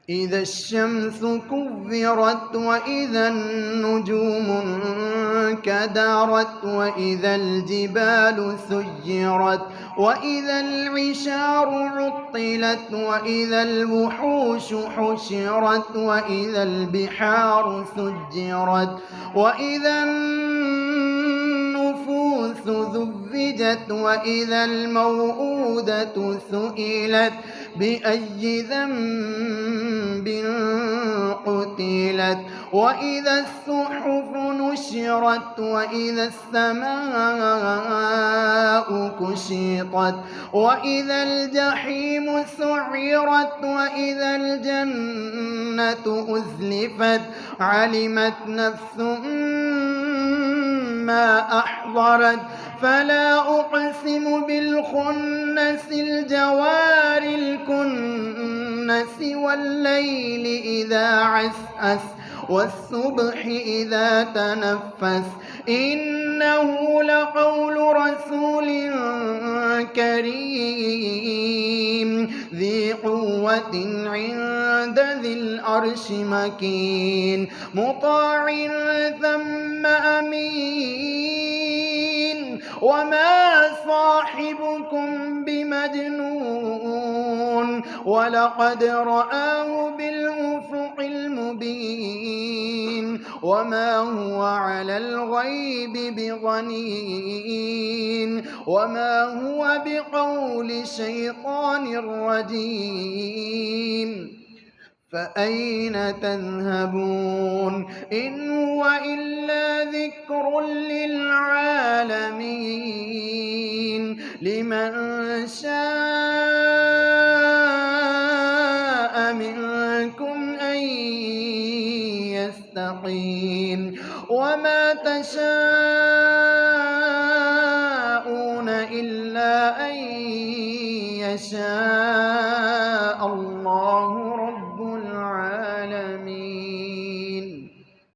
إذا الشمس كورت وإذا النجوم انكدرت وإذا الجبال سيرت وإذا العشار عطلت وإذا الوحوش حشرت وإذا البحار سجرت وإذا النفوس زوجت وإذا الموءودة سئلت بأي ذنب قتلت وإذا الصحف نشرت وإذا السماء كشطت وإذا الجحيم سعرت وإذا الجنة أزلفت علمت نفس ما أحضرت فلا أقسم بالخنس الجوار الكنس والليل إذا عسعس والصبح إذا تنفس إنه لقول رسول كريم ذي قوة عند ذي العرش مكين مطاع ثم أمين وما صاحبكم بمجنون ولقد رآه بالأفق المبين وما هو على الغيب بضنين وما هو بقول شيطان رجيم فأين تذهبون إن هو إلا ذكر للعالمين لمن شاء منكم أن يستقيم وما تشاءون إلا أن يشاء